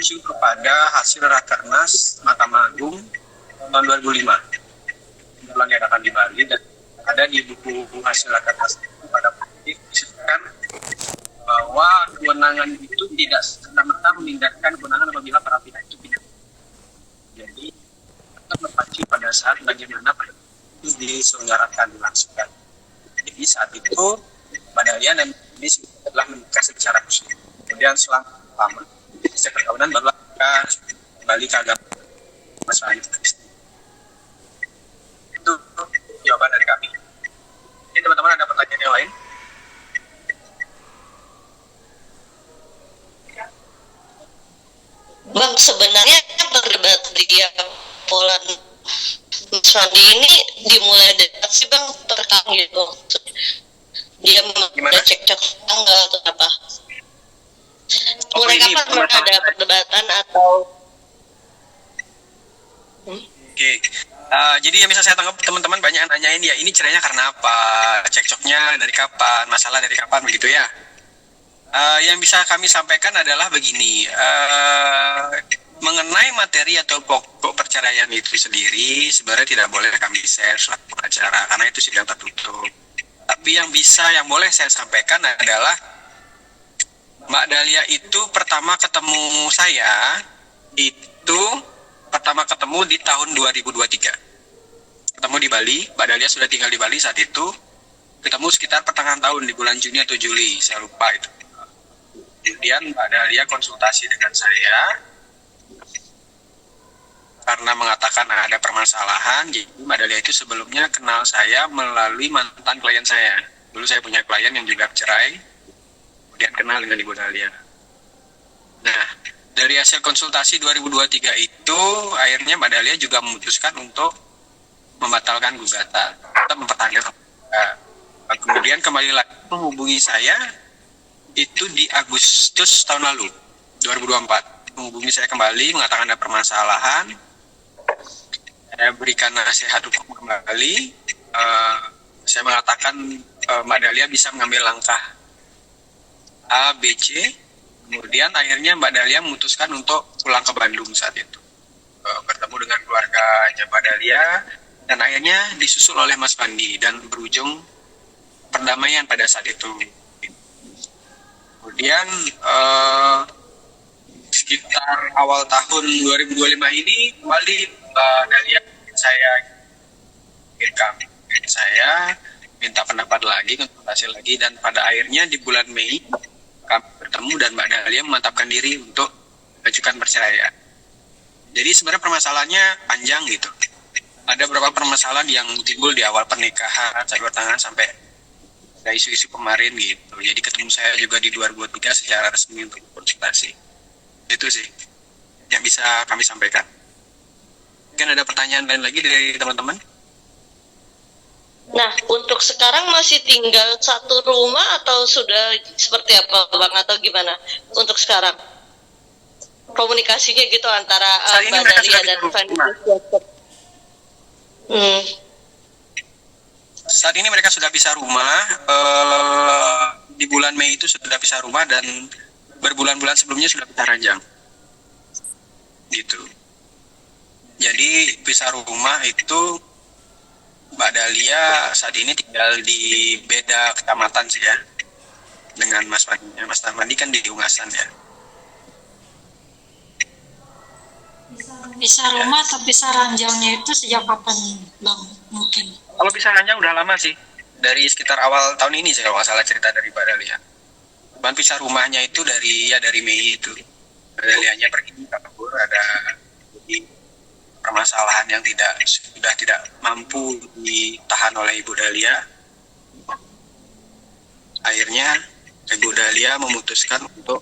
mengacu kepada hasil Rakernas Mahkamah Agung tahun 2005 yang diadakan di Bali, dan ada di buku hasil Rakernas pada disebutkan bahwa kewenangan itu tidak serta-merta meninggalkan kewenangan apabila para pihak itu tidak. Jadi tetap berpacu pada saat bagaimana itu diselenggarakan, dilangsungkan. Jadi saat itu Mbak Dahlia dan ini telah menikah secara resmi. Kemudian selang lama sejak perkawinan baru kembali ke agama Mas Fandi. Itu jawaban dari kami. Ini teman-teman ada pertanyaan yang lain? Bang, sebenarnya berdebat dia Poland Mas Fandi ini dimulai dari sih Bang, terkang gitu. Dia Gimana? cekcok tanggal atau apa? Mulai kapan ada perdebatan atau? Oke. Jadi yang bisa saya tangkap, teman-teman banyak yang nanyain ya, ini cerainya karena apa, cekcoknya dari kapan, masalah dari kapan, begitu ya. Yang bisa kami sampaikan adalah begini, mengenai materi atau pokok perceraian itu sendiri sebenarnya tidak boleh kami share selaku pengacara karena itu sidang tertutup. Tapi yang boleh saya sampaikan adalah Mbak Dahlia itu pertama ketemu saya itu di tahun 2023. Ketemu di Bali, Mbak Dahlia sudah tinggal di Bali saat itu. Ketemu sekitar pertengahan tahun di bulan Juni atau Juli, saya lupa itu. Kemudian Mbak Dahlia konsultasi dengan saya karena mengatakan ada permasalahan. Jadi Mbak Dahlia itu sebelumnya kenal saya melalui mantan klien saya. Dulu saya punya klien yang juga cerai, kemudian kenal dengan Ibu Dahlia. Nah, dari hasil konsultasi 2023 itu, akhirnya Mbak Dahlia juga memutuskan untuk membatalkan gugatan, tetap mempertahankan. Kemudian kembali lagi menghubungi saya itu di Agustus tahun lalu, 2024. Menghubungi saya kembali, mengatakan ada permasalahan. Saya berikan nasihat hukum kembali. Saya mengatakan Mbak Dahlia bisa mengambil langkah A, B, C. Kemudian akhirnya Mbak Dahlia memutuskan untuk pulang ke Bandung saat itu. Bertemu dengan keluarganya Mbak Dahlia. Dan akhirnya disusul oleh Mas Fandi dan berujung perdamaian pada saat itu. Kemudian sekitar awal tahun 2025 ini kembali Mbak Dahlia saya minta pendapat lagi, konsultasi lagi, dan pada akhirnya di bulan Mei kami bertemu dan Mbak Dahlia memantapkan diri untuk mengajukan perceraian. Jadi sebenarnya permasalahannya panjang gitu. Ada beberapa permasalahan yang timbul di awal pernikahan, campur tangan sampai ada isu-isu kemarin gitu. Jadi ketemu saya juga di 2023 secara resmi untuk konsultasi. Itu sih yang bisa kami sampaikan. Mungkin ada pertanyaan lain lagi dari teman-teman? Nah, untuk sekarang masih tinggal satu rumah atau sudah seperti apa Bang, atau gimana untuk sekarang? Komunikasinya gitu antara Mbak Dahlia dan Fandi. Saat ini mereka sudah pisah rumah. Di bulan Mei itu sudah pisah rumah dan berbulan-bulan sebelumnya sudah pisah ranjang. Gitu. Jadi pisah rumah itu Mbak Dahlia saat ini tinggal di beda kecamatan sih ya. Dengan Mas Fandi. Mas Fandi kan di Ungasan ya. Pisah rumah atau pisah ranjangnya itu sejak kapan Bang? Mungkin kalau pisah ranjang udah lama sih, dari sekitar awal tahun ini sih kalau nggak salah cerita dari Mbak Dahlia. Cuman pisah rumahnya itu dari Mei itu. Mbak Dahlianya pergi kabur, ada permasalahan yang sudah tidak mampu ditahan oleh Ibu Dahlia. Akhirnya Ibu Dahlia memutuskan untuk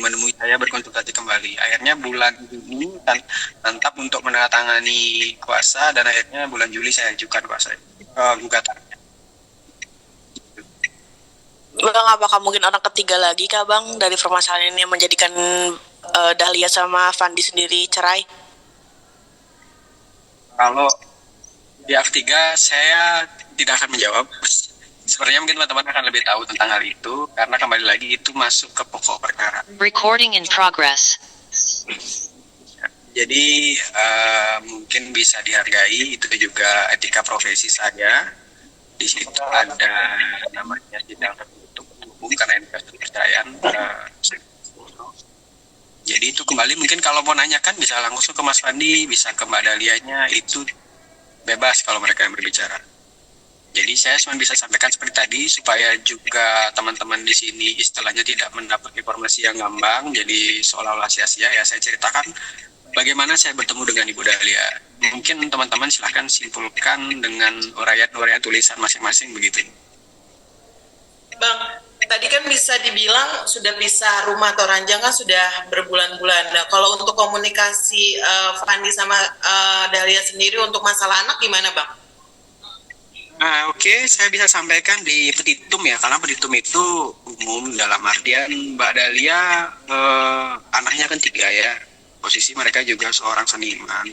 menemui saya berkonsultasi kembali. Akhirnya bulan Juni mantap untuk menandatangani kuasa, dan akhirnya bulan Juli saya ajukan kuasa gugatannya. Bang, apakah mungkin orang ketiga lagi kah Bang dari permasalahan ini yang menjadikan Dahlia sama Fandi sendiri cerai? Kalau pihak ketiga saya tidak akan menjawab. Sebenarnya mungkin teman-teman akan lebih tahu tentang hal itu, karena kembali lagi itu masuk ke pokok perkara. Recording in progress. Jadi mungkin bisa dihargai, itu juga etika profesi saya. Di situ ada namanya sidang tertutup umum karena investor kepercayaan. Jadi itu kembali mungkin kalau mau nanyakan bisa langsung ke Mas Fandi, bisa ke Mbak Dalianya, itu bebas kalau mereka yang berbicara. Jadi saya cuma bisa sampaikan seperti tadi supaya juga teman-teman di sini istilahnya tidak mendapat informasi yang ngambang, jadi seolah-olah sia-sia. Ya saya ceritakan bagaimana saya bertemu dengan Ibu Dahlia. Mungkin teman-teman silahkan simpulkan dengan uraian-uraian tulisan masing-masing begitu. Bang, tadi kan bisa dibilang sudah pisah rumah atau ranjang kan sudah berbulan-bulan. Nah, kalau untuk komunikasi Fandi sama Dahlia sendiri untuk masalah anak gimana, Bang? Oke, saya bisa sampaikan di petitum ya, karena petitum itu umum dalam artian Mbak Dahlia anaknya kan 3 ya, posisi mereka juga seorang seniman.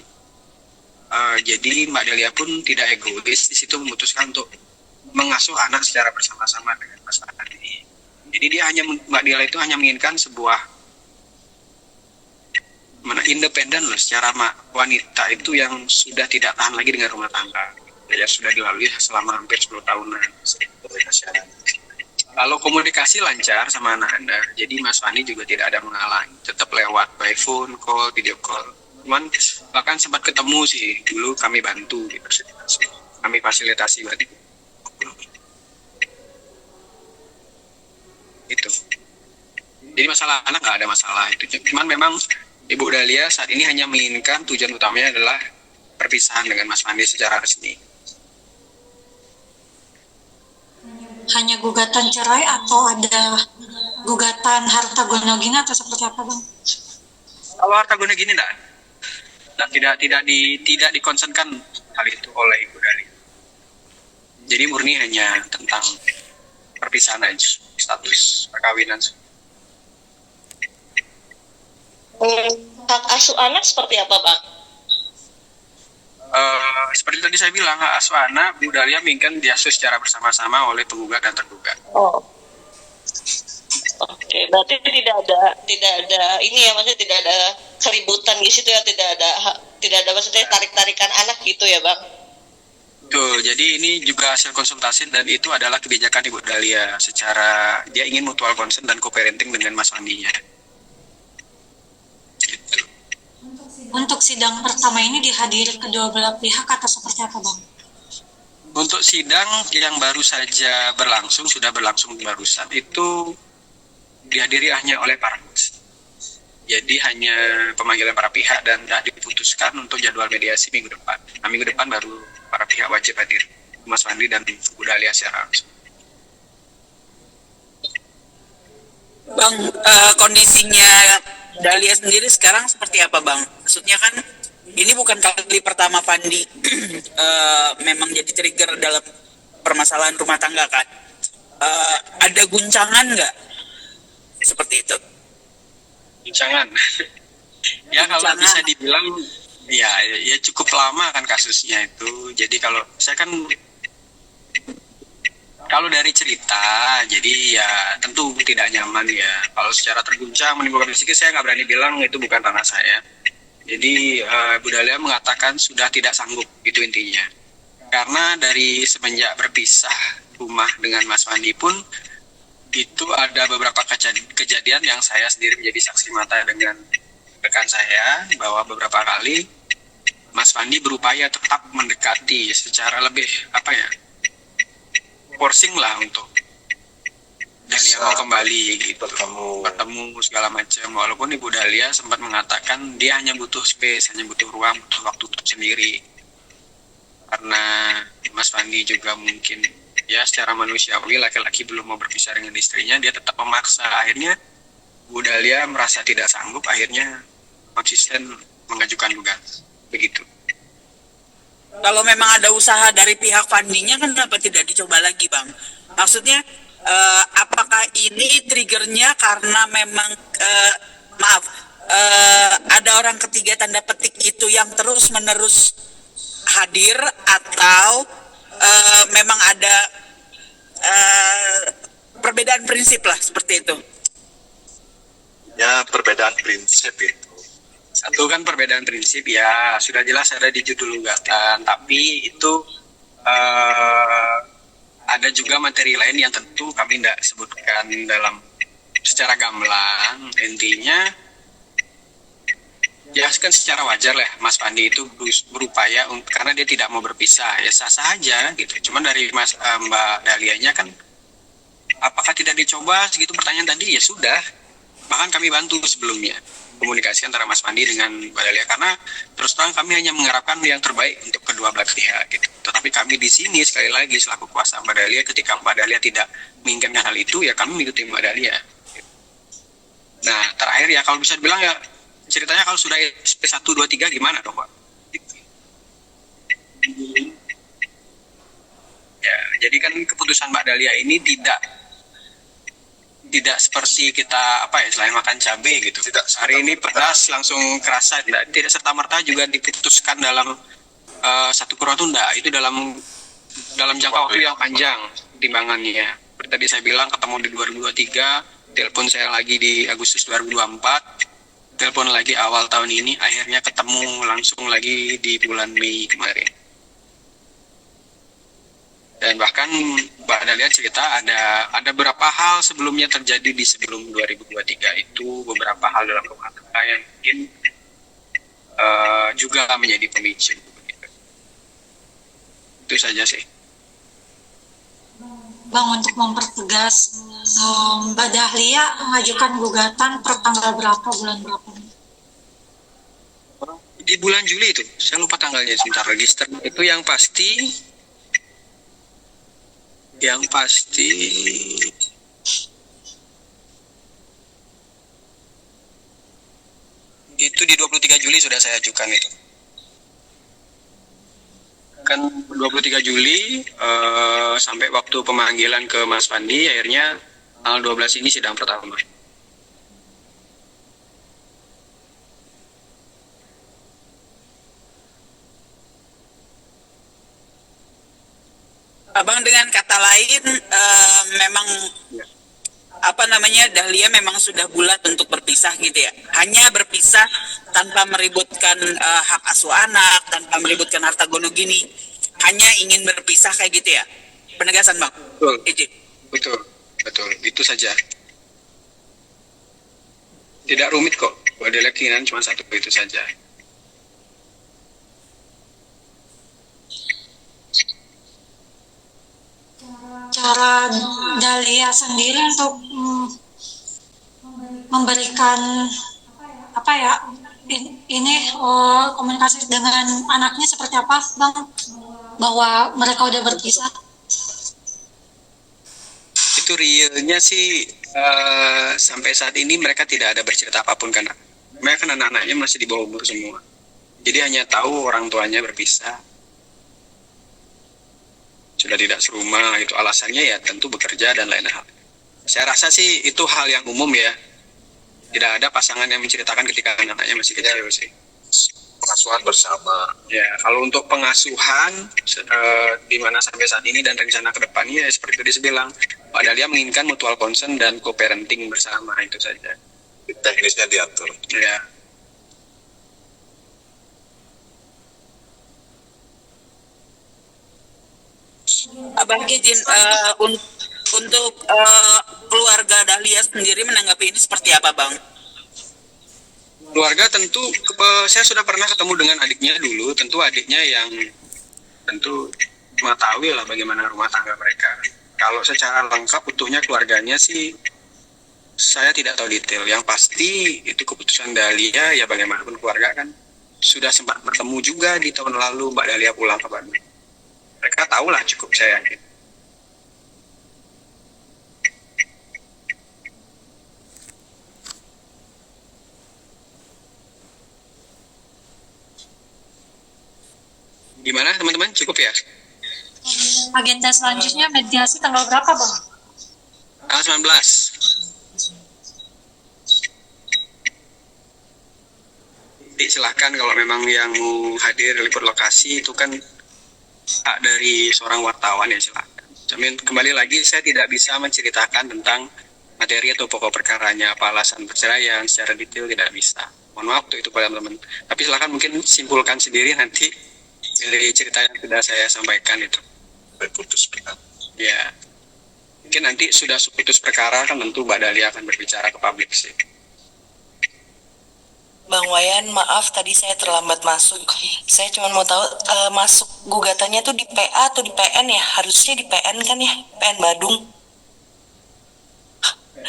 Jadi Mbak Dahlia pun tidak egois di situ memutuskan untuk mengasuh anak secara bersama-sama dengan Mas Andi. Jadi Mbak Dahlia itu hanya menginginkan sebuah independen loh, secara wanita itu yang sudah tidak tahan lagi dengan rumah tangga. Ya sudah dilalui selama hampir 10 tahunan. Kalau komunikasi lancar sama anak Anda, jadi Mas Fandi juga tidak ada menghalangi, tetap lewat by phone, call, video call. Cuman bahkan sempat ketemu sih, dulu kami bantu gitu, kami fasilitasi berarti. Itu. Jadi masalah anak nggak ada masalah itu. Cuman memang Ibu Dahlia saat ini hanya menginginkan tujuan utamanya adalah perpisahan dengan Mas Fandi secara resmi. Hanya gugatan cerai atau ada gugatan harta gonogini atau seperti apa, Bang? Kalau harta guna gini tidak dikonsenkan hal itu oleh Ibu Dahlia. Jadi murni hanya tentang perpisahan aja, status perkawinan. Hak asuh anak seperti apa, Bang? Seperti tadi saya bilang, hak asuh anak Bu Dahlia menginginkan diasuh secara bersama-sama oleh penggugat dan tergugat. Oh. Oke, berarti tidak ada ini ya, maksudnya tidak ada keributan di situ ya, tidak ada maksudnya tarik-tarikan anak gitu ya, Bang. Betul, jadi ini juga hasil konsultasi dan itu adalah kebijakan Ibu Dahlia secara dia ingin mutual consent dan co-parenting dengan Mas Fandinya. Gitu. Untuk sidang pertama ini dihadiri kedua belah pihak atau seperti apa, Bang? Untuk sidang yang baru saja berlangsung, sudah berlangsung barusan, itu dihadiri hanya oleh para saksi. Jadi hanya pemanggilan para pihak dan sudah diputuskan untuk jadwal mediasi minggu depan. Nah, minggu depan baru para pihak wajib hadir, Mas Fandi dan Bu Dahlia secara langsung. Bang, kondisinya Dahlia sendiri sekarang seperti apa, Bang? Maksudnya kan ini bukan kali pertama Fandi memang jadi trigger dalam permasalahan rumah tangga kan? Ada guncangan nggak? Seperti itu. Guncangan. Ya kalau bisa dibilang ya cukup lama kan kasusnya itu. Jadi kalau saya kan kalau dari cerita, jadi ya tentu tidak nyaman ya. Kalau secara terguncang menimbulkan psikis, saya nggak berani bilang itu bukan ranah saya. Jadi Bu Dahlia mengatakan sudah tidak sanggup, itu intinya. Karena dari semenjak berpisah rumah dengan Mas Fandi pun itu ada beberapa kejadian yang saya sendiri menjadi saksi mata dengan rekan saya, bahwa beberapa kali Mas Fandi berupaya tetap mendekati secara lebih forcing lah untuk Dahlia mau kembali gitu, bertemu segala macam. Walaupun Ibu Dahlia sempat mengatakan dia hanya butuh space, hanya butuh ruang, butuh waktu untuk sendiri. Karena Mas Fandi juga mungkin ya secara manusiawi laki-laki belum mau berpisah dengan istrinya, dia tetap memaksa. Akhirnya Bu Dahlia merasa tidak sanggup, akhirnya konsisten mengajukan gugatan. Begitu. Kalau memang ada usaha dari pihak Fandinya, kan kenapa tidak dicoba lagi, Bang? Maksudnya apakah ini triggernya karena memang ada orang ketiga tanda petik itu yang terus menerus hadir, atau memang ada perbedaan prinsip lah seperti itu? Ya, perbedaan prinsip itu. Satu kan perbedaan prinsip ya, sudah jelas ada di judul gugatan, tapi itu ada juga materi lain yang tentu kami tidak sebutkan dalam secara gamblang. Intinya ya kan secara wajar lah Mas Pandi itu berupaya karena dia tidak mau berpisah, ya sah-sah aja gitu. Cuman dari Mbak Dahlianya kan apakah tidak dicoba segitu pertanyaan tadi, ya sudah. Bahkan kami bantu sebelumnya komunikasi antara Mas Pandi dengan Mbak Dahlia, karena terus terang kami hanya mengharapkan yang terbaik untuk kedua belah pihak gitu. Tetapi kami di sini sekali lagi selaku kuasa Mbak Dahlia, ketika Mbak Dahlia tidak menginginkan hal itu, ya kami mengikuti Mbak Dahlia. Nah terakhir ya kalau bisa dibilang ya ceritanya kalau sudah SP 1, 2, 3 gimana dong Pak? Ya jadi kan keputusan Mbak Dahlia ini tidak seperti kita selain makan cabai gitu. Hari ini pedas langsung kerasa, tidak serta merta juga diputuskan dalam satu kurun waktu, enggak. Itu dalam jangka waktu yang panjang timbangannya. Seperti tadi saya bilang ketemu di 2023, telepon saya lagi di Agustus 2024, telepon lagi awal tahun ini, akhirnya ketemu langsung lagi di bulan Mei kemarin. Dan bahkan Mbak Dahlia cerita ada beberapa hal sebelumnya terjadi di sebelum 2023 itu, beberapa hal dalam rumah tangga yang mungkin juga menjadi pemicu. Itu saja sih. Bang, untuk mempertegas, Mbak Dahlia mengajukan gugatan per tanggal berapa, bulan berapa? Di bulan Juli itu, saya lupa tanggalnya sebentar, register itu yang pasti itu di 23 Juli sudah saya ajukan itu. Kan 23 Juli sampai waktu pemanggilan ke Mas Pandi, akhirnya tanggal 12 ini sidang pertama. Abang dengan kata lain memang Dahlia memang sudah bulat untuk berpisah gitu ya. Hanya berpisah tanpa meributkan hak asuh anak, tanpa meributkan harta gono gini. Hanya ingin berpisah kayak gitu ya. Penegasan Bang. Betul. Itu saja. Tidak rumit kok. Ada keinginan cuma satu, itu saja. Cara Dahlia sendiri untuk memberikan komunikasi dengan anaknya seperti apa, Bang? Bahwa mereka udah berpisah? Itu realnya sih sampai saat ini mereka tidak ada bercerita apapun kan. Mereka kan anak-anaknya masih di bawah umur semua. Jadi hanya tahu orang tuanya berpisah. Sudah tidak serumah, itu alasannya ya tentu bekerja dan lain hal. Saya rasa sih itu hal yang umum ya. Tidak ada pasangan yang menceritakan ketika anak-anaknya masih kecil sih. Pengasuhan bersama. Ya, kalau untuk pengasuhan di mana sampai saat ini dan rencana ke depannya ya, seperti tadi saya bilang, Pak Dahlia menginginkan mutual concern dan co-parenting bersama, itu saja. Teknisnya diatur. Ya. Abang izin untuk keluarga Dahlia sendiri menanggapi ini seperti apa Bang? Keluarga tentu, saya sudah pernah ketemu dengan adiknya dulu, tentu adiknya yang tentu mengetahui lah bagaimana rumah tangga mereka. Kalau secara lengkap utuhnya keluarganya sih, saya tidak tahu detail. Yang pasti itu keputusan Dahlia, ya bagaimanapun keluarga kan sudah sempat bertemu juga di tahun lalu Mbak Dahlia pulang ke Bandung. Mereka tahulah cukup, saya yakin. Gimana teman-teman, cukup ya? Agenda selanjutnya mediasi tanggal berapa, Bang? Tanggal 19. Silahkan kalau memang yang mau hadir liput lokasi itu kan hak dari seorang wartawan, ya silahkan. Kembali lagi saya tidak bisa menceritakan tentang materi atau pokok perkaranya, apa alasan perceraian secara detail, tidak bisa. Mohon maaf untuk itu pada teman-teman. Tapi silakan mungkin simpulkan sendiri nanti dari cerita yang sudah saya sampaikan itu. Putus perkara. Ya, mungkin nanti sudah putus perkara kan tentu Mbak Dahlia akan berbicara ke publik sih. Bang Wayan, maaf tadi saya terlambat masuk. Saya cuma mau tahu masuk gugatannya tuh di PA atau di PN ya? Harusnya di PN kan ya? PN Badung.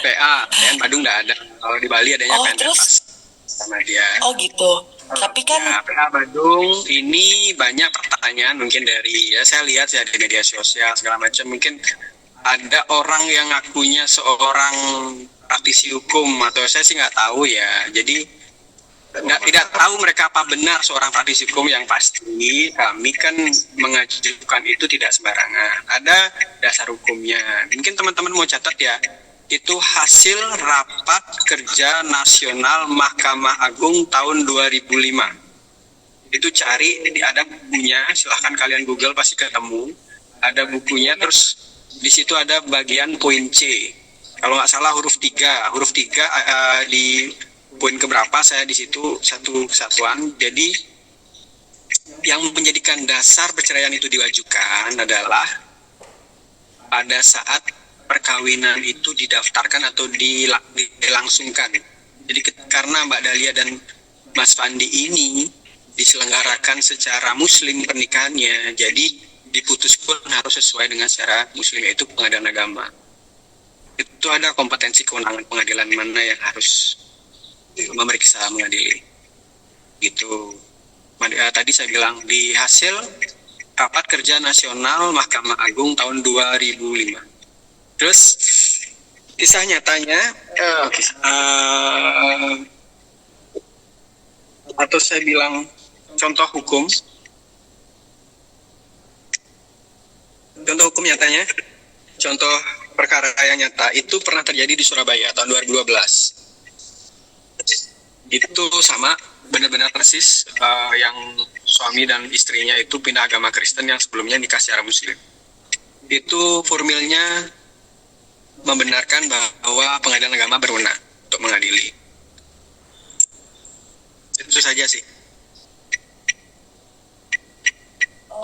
PN Badung nggak ada. Kalau di Bali adanya Oh, PN terus? Bebas sama dia. Oh gitu. Tapi kan Ya, PA Badung ini banyak pertanyaan mungkin dari ya saya lihat ya di media sosial segala macam, mungkin ada orang yang ngakunya seorang praktisi hukum atau saya sih nggak tahu ya. Jadi tidak tahu mereka apa benar seorang praktisi hukum. Yang pasti kami kan mengajukan itu tidak sembarangan. Ada dasar hukumnya. Mungkin teman-teman mau catat ya. Itu hasil rapat kerja nasional Mahkamah Agung tahun 2005. Itu cari, ada bukunya, silahkan kalian Google pasti ketemu. Ada bukunya, terus di situ ada bagian poin C. Kalau nggak salah huruf 3 di poin keberapa saya di situ satu kesatuan. Jadi yang menjadikan dasar perceraian itu diwajukan adalah pada saat perkawinan itu didaftarkan atau dilangsungkan. Jadi karena Mbak Dahlia dan Mas Fandi ini diselenggarakan secara muslim pernikahannya, jadi diputus pun harus sesuai dengan secara muslim, yaitu pengadilan agama. Itu ada kompetensi kewenangan pengadilan mana yang harus memeriksa, mengadili. Gitu. Tadi saya bilang di hasil rapat kerja nasional Mahkamah Agung tahun 2005. Terus kisah nyatanya atau saya bilang contoh hukum nyatanya, contoh perkara yang nyata itu pernah terjadi di Surabaya tahun 2012. Itu sama benar-benar persis yang suami dan istrinya itu pindah agama Kristen yang sebelumnya nikah secara muslim. Itu formilnya membenarkan bahwa pengadilan agama berwenang untuk mengadili. Itu saja sih.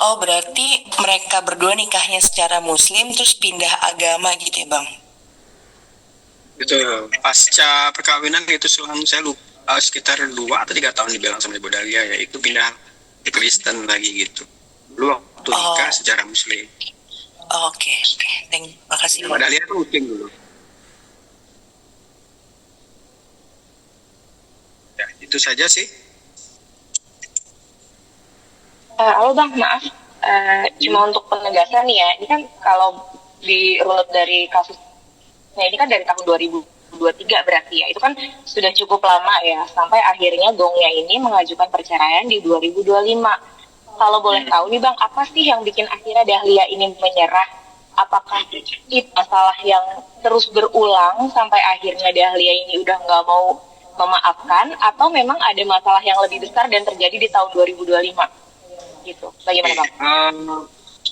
oh berarti mereka berdua nikahnya secara muslim terus pindah agama gitu ya Bang? Itu pasca perkawinan itu saya lupa sekitar 2 atau 3 tahun dibilang sama Ibu Dahlia ya, itu pindah ke Kristen lagi gitu. Dulu waktu nikah secara muslim. Oke. Makasih Ibu Bang. Dahlia itu rutin dulu. Ya, itu saja sih. Halo Bang, maaf. Cuma untuk penegasan nih ya, ini kan kalau dirunut dari kasusnya ini kan dari tahun 2023 berarti ya, itu kan sudah cukup lama ya, sampai akhirnya gongnya ini mengajukan perceraian di 2025. Kalau boleh tahu nih Bang, apa sih yang bikin akhirnya Dahlia ini menyerah? Apakah itu masalah yang terus berulang sampai akhirnya Dahlia ini udah nggak mau memaafkan, atau memang ada masalah yang lebih besar dan terjadi di tahun 2025? Gitu. Bagaimana Bang?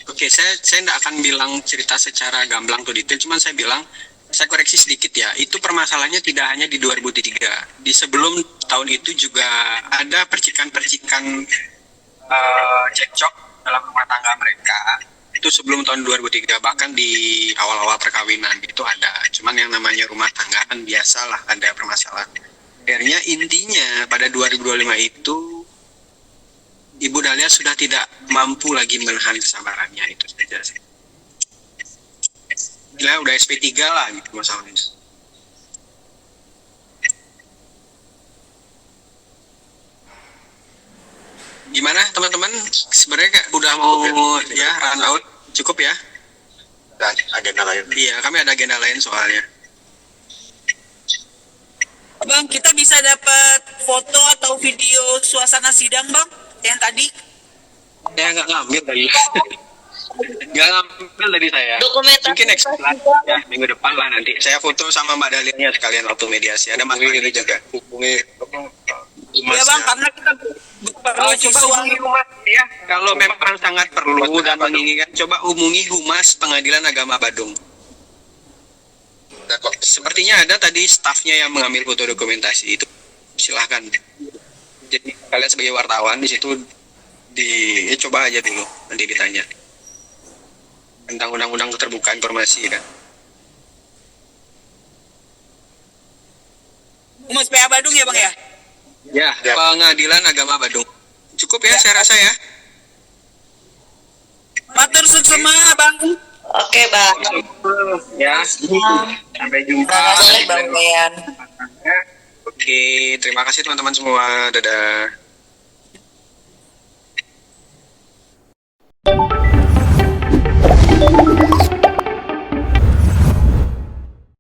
Oke, saya tidak akan bilang cerita secara gamblang atau detail, cuman saya bilang, saya koreksi sedikit ya, itu permasalahannya tidak hanya di 2003. Di sebelum tahun itu juga ada percikan-percikan cekcok dalam rumah tangga mereka. Itu sebelum tahun 2003, bahkan di awal-awal perkawinan itu ada. Cuman yang namanya rumah tangga kan biasalah ada permasalahan. Akhirnya intinya pada 2025 itu Ibu Dahlia sudah tidak mampu lagi menahan kesabarannya, itu saja sih. Gila udah SP3 lah gitu masalahnya. Gimana teman-teman? Sebenarnya udah mau ya run out, cukup ya? Dan agenda lain. Iya, kami ada agenda lain soalnya. Bang, kita bisa dapat foto atau video suasana sidang Bang yang tadi? Saya nggak ngambil tadi. Nggak ngambil tadi saya. Dokumentasi Mungkin next ya, minggu depan lah nanti. Saya foto sama Mbak Dahlia sekalian waktu mediasi. Ada Mas Fandi juga. Hubungi Iya Bang, karena kita perlu Coba hubungi humas ya. Kalau memang sangat perlu dan menginginkan, coba hubungi Humas Pengadilan Agama Badung. Sepertinya ada tadi stafnya yang mengambil foto dokumentasi itu. silahkan. Jadi kalian sebagai wartawan di situ coba aja dulu nanti ditanya tentang undang-undang keterbukaan informasi kan. Humas PA Badung ya Bang ya? Ya, Pengadilan Agama Badung. Cukup ya, saya rasa ya. Matur suksema Bang. Oke, Bang. Ya, sampai jumpa. Terima kasih Bang Dean. Oke, terima kasih teman-teman semua. Dadah.